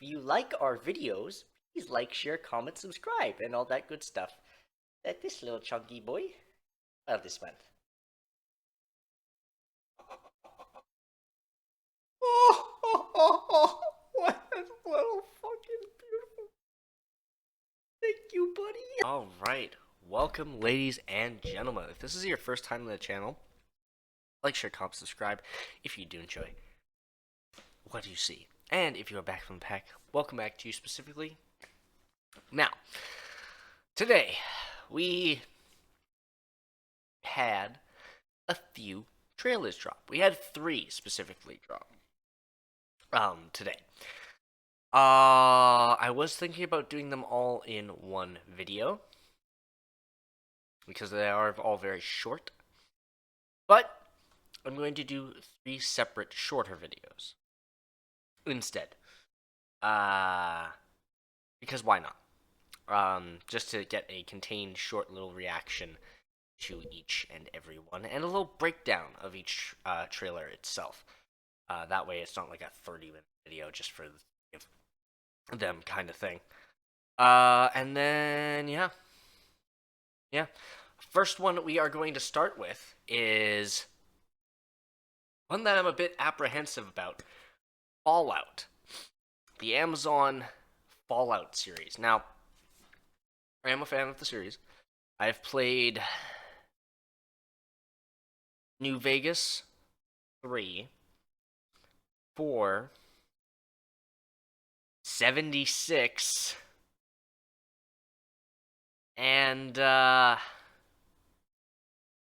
you like our videos, please like, share, comment, subscribe, and all that good stuff that this little chunky boy, this month. Oh, what a little fucking beautiful. Thank you, buddy. Alright, welcome ladies and gentlemen. If this is your first time on the channel, like, share, comment, subscribe if you do enjoy what you see. And if you are back from the pack, welcome back to you specifically. Now, today, we had a few trailers drop. We had 3 specifically drop today. I was thinking about doing them all in one video because they are all very short. But I'm going to do 3 separate shorter videos instead. Because why not? Just to get a contained short little reaction to each and every one, and a little breakdown of each trailer itself. That way it's not like a 30-minute video just for them kind of thing. And then, yeah. First one we are going to start with is one that I'm a bit apprehensive about. Fallout. The Amazon Fallout series. Now, I am a fan of the series. I've played New Vegas 3, 4, 76, and I've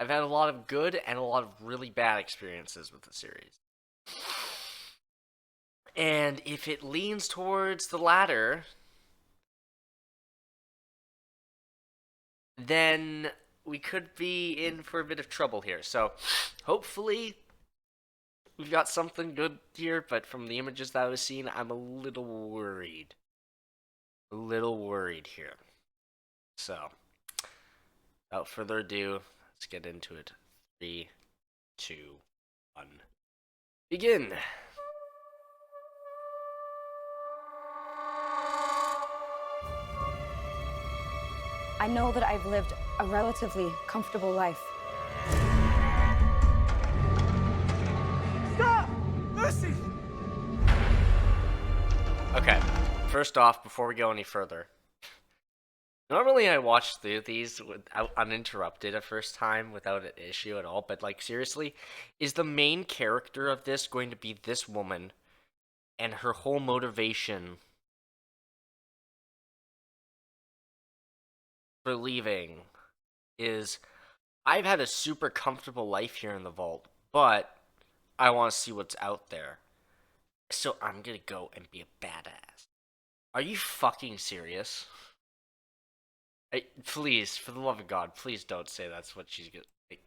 had a lot of good and a lot of really bad experiences with the series. And if it leans towards the latter, then we could be in for a bit of trouble here. So, hopefully, we've got something good here, but from the images that I was seeing, I'm a little worried. A little worried here. So, without further ado, let's get into it. 3, 2, 1. Begin! I know that I've lived a relatively comfortable life. Stop! Lucy! Okay, first off, before we go any further, normally I watch these without uninterrupted a first time without an issue at all, but like seriously, is the main character of this going to be this woman and her whole motivation for leaving is, I've had a super comfortable life here in the vault, but I want to see what's out there. So I'm gonna go and be a badass. Are you fucking serious? Please, for the love of God, please don't say that's what she's gonna think.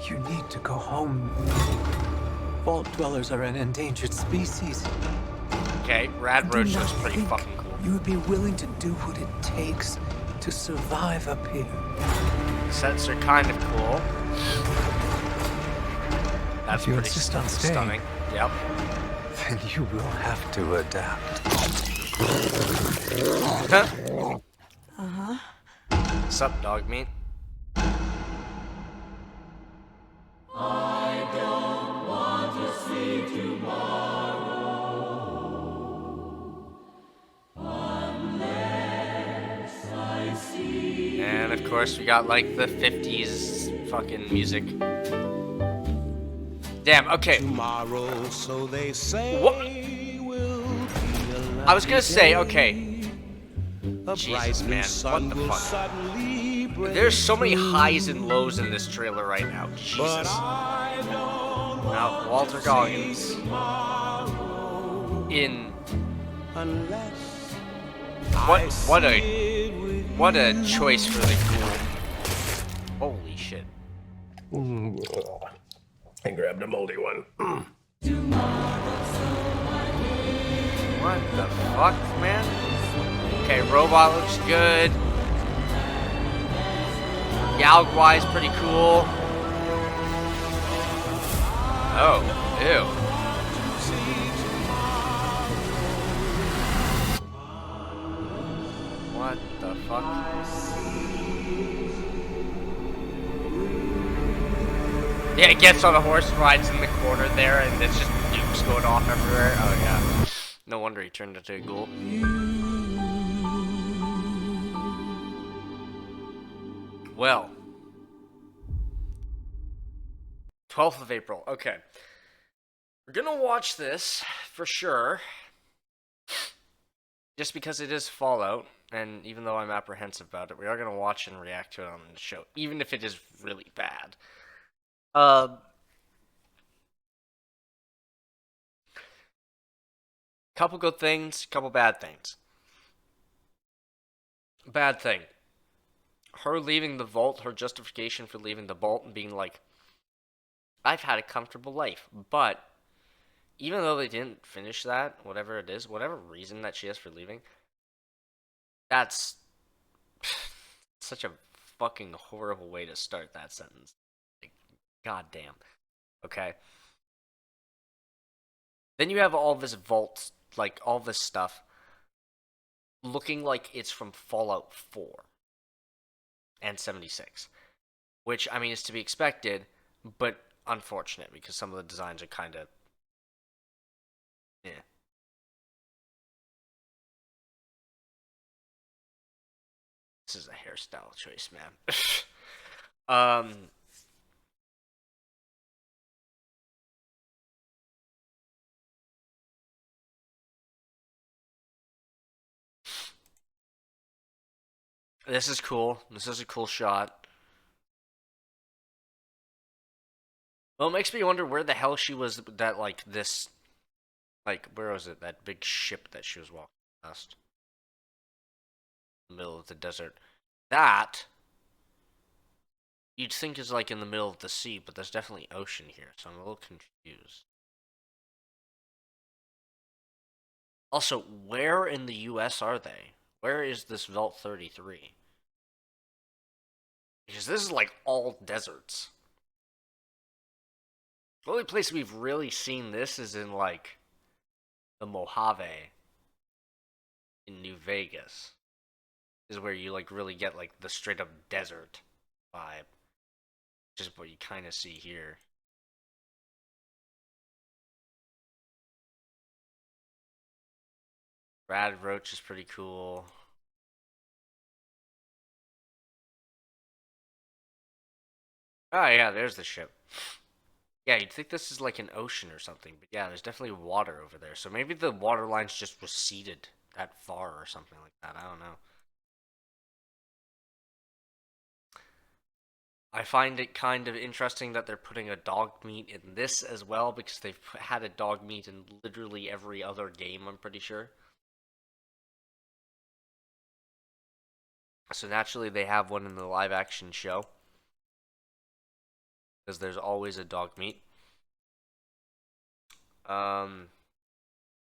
You need to go home. Vault dwellers are an endangered species. Okay, Rad Do Roach not looks pretty think fucking cool. You would be willing to do what it takes to survive up here. Sets are kind of cool. That's If you pretty insist on staying. stunning. Yep. Then you will have to adapt. What's up, dog meat? And of course, we got like the 50s fucking music. Damn, okay. Tomorrow, so they say, What? will be a I was gonna say, okay. A Jesus, bright new man, sun what the will fuck? suddenly break There's so many through. highs and lows in this trailer right now. But Jesus. I don't Now, want Walter to Goggins see tomorrow in unless what? I What see a it with what a you. choice for the ghoul. Holy shit. I grabbed a moldy one. What the fuck, man? Okay, robot looks good. Yaogwai is pretty cool. Oh, ew. What the fuck? Yeah, it gets on a horse, rides in the corner there, and it's just nukes going off everywhere. Oh yeah. No wonder he turned into a ghoul. Well. 12th of April. Okay. We're gonna watch this, for sure. Just because it is Fallout, and even though I'm apprehensive about it, we are gonna watch and react to it on the show, even if it is really bad. Couple good things, couple bad things. Bad thing. Her leaving the vault, her justification for leaving the vault and being like, I've had a comfortable life. But even though they didn't finish that, whatever it is, whatever reason that she has for leaving, that's such a fucking horrible way to start that sentence. Like, goddamn. Okay. Then you have all this vault, like all this stuff, looking like it's from Fallout 4 and 76. Which, I mean, is to be expected, but unfortunate because some of the designs are kind of... yeah. This is a hairstyle choice, man. This is cool. This is a cool shot. Well, it makes me wonder where the hell she was that, like, this... like, where was it? That big ship that she was walking past. In the middle of the desert. That... you'd think is, like, in the middle of the sea, but there's definitely ocean here, so I'm a little confused. Also, where in the US are they? Where is this Vault 33? Because this is, like, all deserts. The only place we've really seen this is in, like, the Mojave in New Vegas. Is where you, like, really get, like, the straight-up desert vibe. Which is what you kind of see here. Brad Roach is pretty cool. Oh, yeah, there's the ship. Yeah, you'd think this is like an ocean or something, but yeah, there's definitely water over there. So maybe the water lines just receded that far or something like that. I don't know. I find it kind of interesting that they're putting a dog meat in this as well, because they've had a dog meat in literally every other game, I'm pretty sure. So naturally they have one in the live action show. Because there's always a dog meat. Bird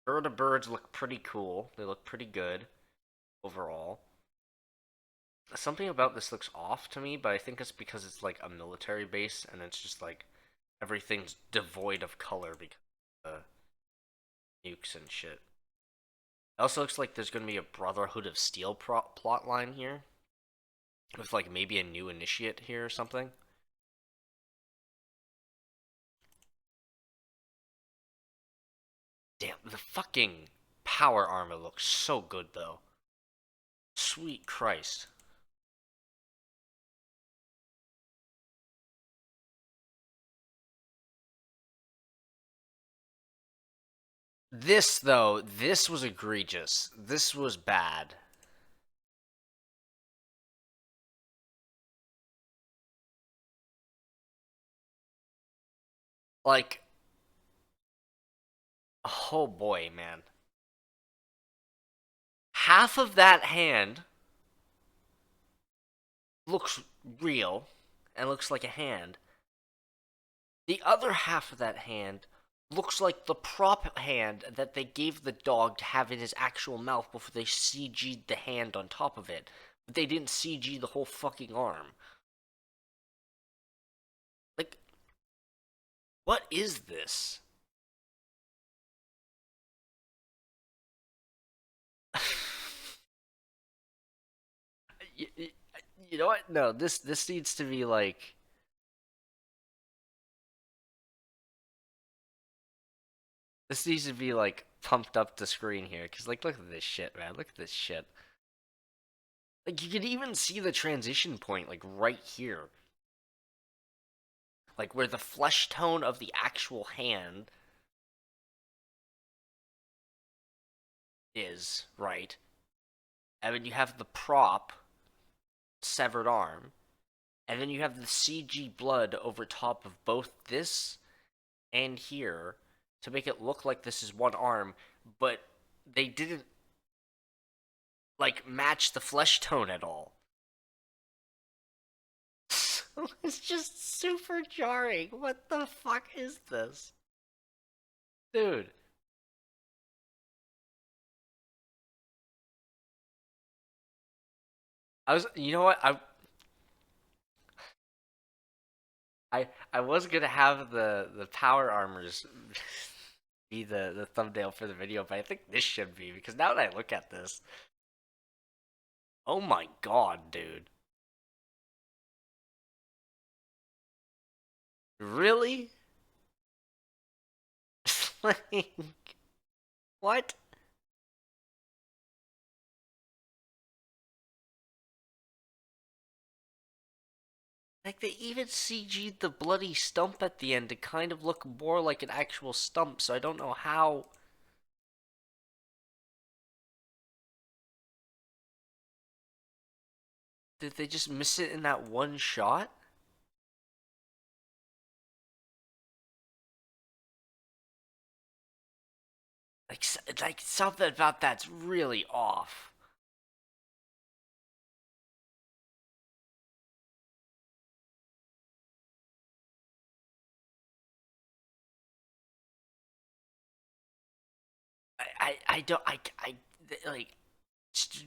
of Birds look pretty cool. They look pretty good overall. Something about this looks off to me, but I think it's because it's like a military base and it's just like everything's devoid of color because of the nukes and shit. It also looks like there's going to be a Brotherhood of Steel plot line here. With like maybe a new initiate here or something. Damn, the fucking power armor looks so good, though. Sweet Christ. This, though, this was egregious. This was bad. Like... oh boy, man. Half of that hand looks real and looks like a hand. The other half of that hand looks like the prop hand that they gave the dog to have in his actual mouth before they CG'd the hand on top of it. But they didn't CG the whole fucking arm. What is this? you, you know what? No, this needs to be like. This needs to be like pumped up the screen here, cause like look at this shit, man. Look at this shit. Like you can even see the transition point like right here. Like where the flesh tone of the actual hand is, right? And then you have the prop severed arm, and then you have the CG blood over top of both this and here to make it look like this is one arm, but they didn't like match the flesh tone at all. So it's just super jarring. What the fuck is this? Dude. You know what? I was gonna have the power armors be the thumbnail for the video, but I think this should be because now that I look at this, oh my god, dude, really? Like, what? Like they even CG'd the bloody stump at the end to kind of look more like an actual stump, so I don't know how. Did they just miss it in that one shot? Like something about that's really off. I don't like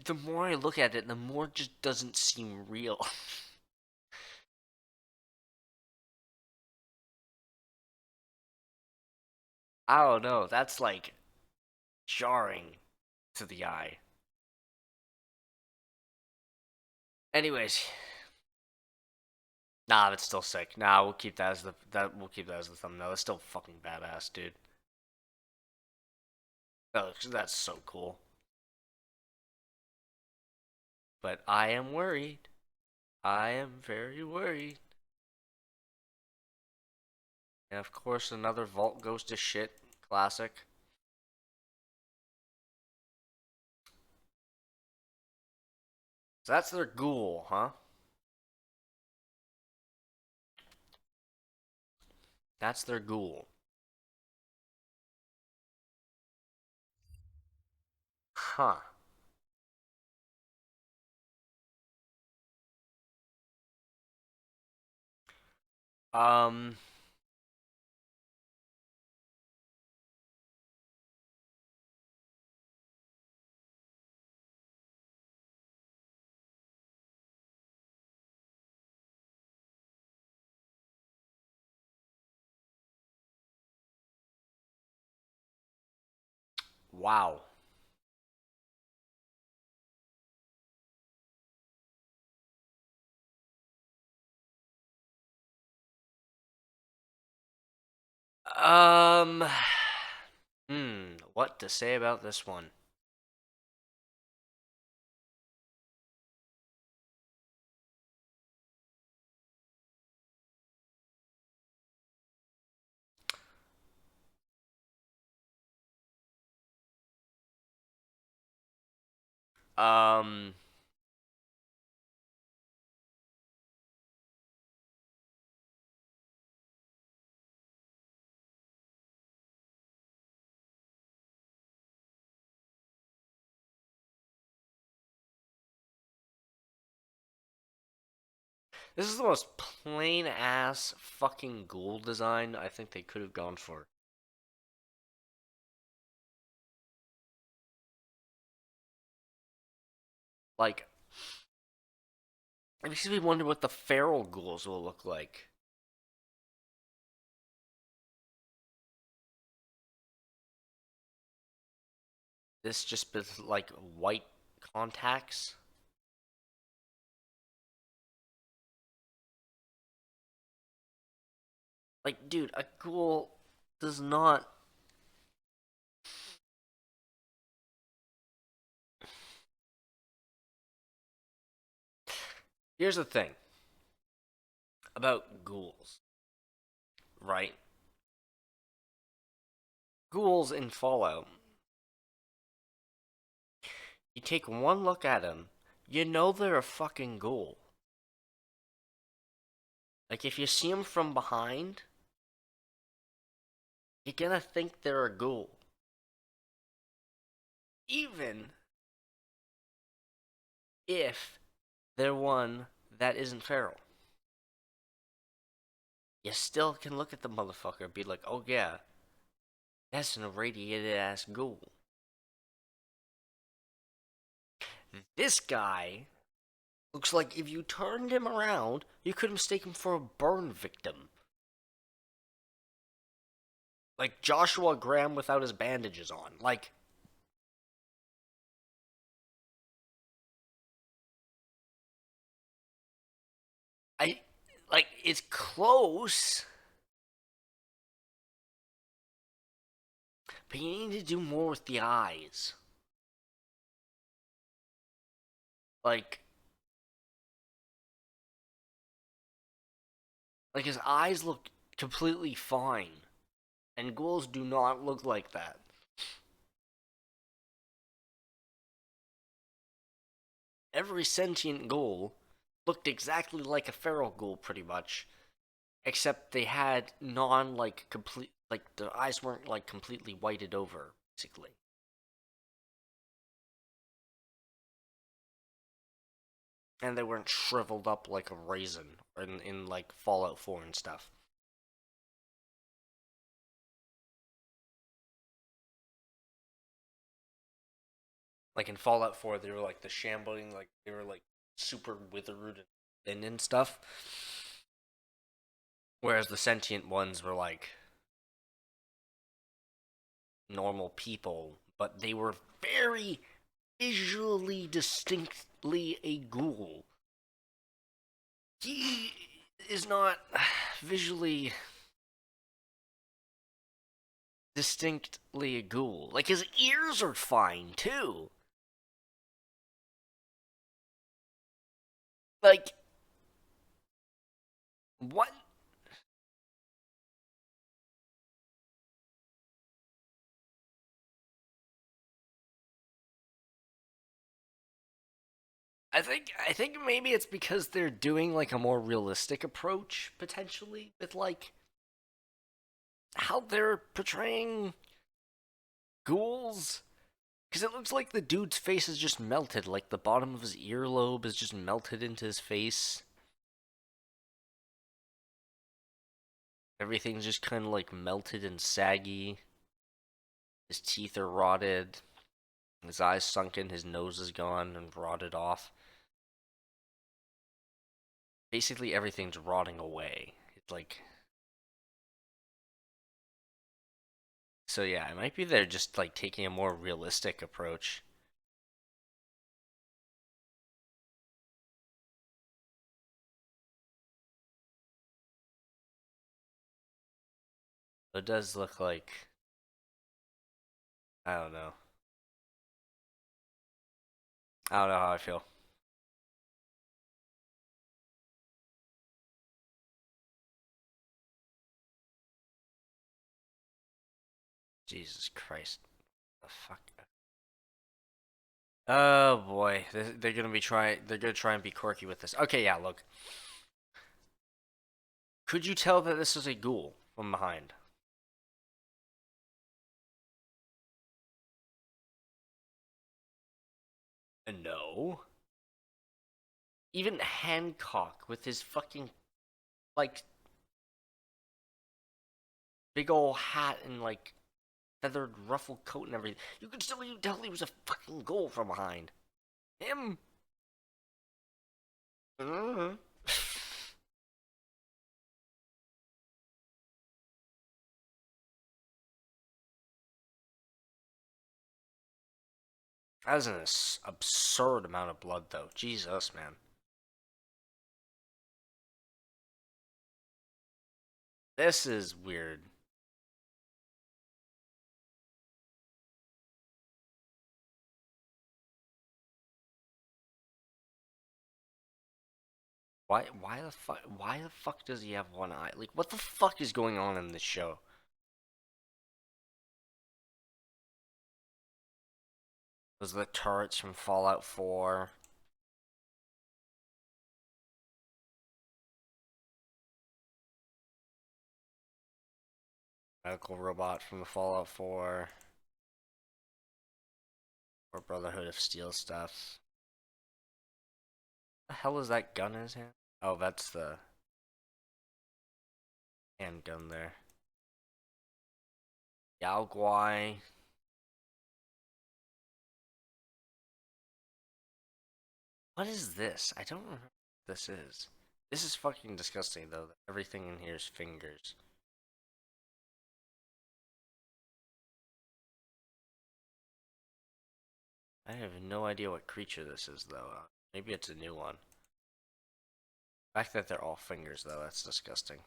the more I look at it, the more it just doesn't seem real. I don't know. That's like jarring to the eye. Anyways, nah, that's still sick. Nah, we'll keep that as we'll keep that as the thumbnail. That's still fucking badass, dude. Oh, that's so cool. But I am worried. I am very worried. And of course, another vault goes to shit. Classic. So that's their ghoul, huh? That's their ghoul. Huh. Um. Wow. Um. What to say about this one? Um. This is the most plain ass fucking ghoul design I think they could have gone for. Like, it makes me wonder what the feral ghouls will look like. this just with like white contacts. Like, dude, a ghoul does not. Here's the thing about ghouls, right? Ghouls in Fallout. You take one look at them, you know they're a fucking ghoul. Like, if you see them from behind, you're gonna think they're a ghoul. Even if they're one that isn't feral. You still can look at the motherfucker and be like, oh yeah, that's an irradiated ass ghoul. This guy looks like if you turned him around, you could mistake him for a burn victim. Like Joshua Graham without his bandages on. Like, it's close. But you need to do more with the eyes. Like his eyes look completely fine. And ghouls do not look like that. Every sentient ghoul looked exactly like a feral ghoul, pretty much. Except they had complete, like, the eyes weren't, like, completely whited over, basically. And they weren't shriveled up like a raisin in like, Fallout 4 and stuff. Like, in Fallout 4, they were, like, the shambling, like, they were, like, super withered and thin and stuff. Whereas the sentient ones were, like, normal people, but they were very visually distinctly a ghoul. He is not visually distinctly a ghoul. Like, his ears are fine, too. Like, what? I think maybe it's because they're doing like a more realistic approach potentially with like how they're portraying ghouls. Because it looks like the dude's face is just melted, like the bottom of his earlobe is just melted into his face. Everything's just kind of like melted and saggy. His teeth are rotted. His eyes sunken, his nose is gone and rotted off. Basically everything's rotting away. It's like... So yeah, it might be they're just like taking a more realistic approach. It does look like... I don't know. I don't know how I feel. Jesus Christ. The fuck? Oh boy, they're gonna be trying. They're gonna try and be quirky with this. Okay, yeah. Look, could you tell that this is a ghoul from behind? No. Even Hancock with his fucking like big ol' hat and like feathered ruffled coat and everything, you could still tell he was a fucking ghoul from behind. Him. That is an absurd amount of blood, though. Jesus, man. This is weird. Why the fuck does he have one eye? Like, what the fuck is going on in this show? Those are the turrets from Fallout 4. Medical robot from the Fallout 4. Or Brotherhood of Steel stuff. The hell is that gun in his hand? Oh, that's the handgun there. Yao Guai. What is this? I don't remember what this is. This is fucking disgusting, though. Everything in here is fingers. I have no idea what creature this is, though. Maybe it's a new one. The fact that they're all fingers, though, that's disgusting.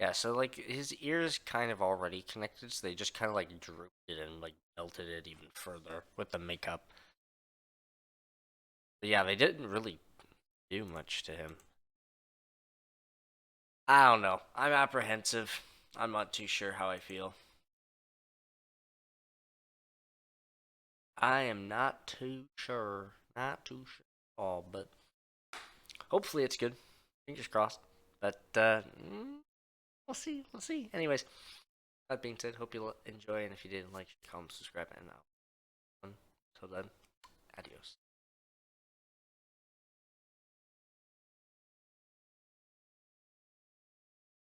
Yeah, so like his ears kind of already connected, so they just kind of like drooped it and like melted it even further with the makeup. But yeah, they didn't really do much to him. I don't know. I'm apprehensive. I'm not too sure how I feel. I am not too sure. Not too sure at all, but hopefully it's good. Fingers crossed. But we'll see. We'll see. Anyways, that being said, hope you enjoy, and if you did, like, comment, subscribe, and until then, adios.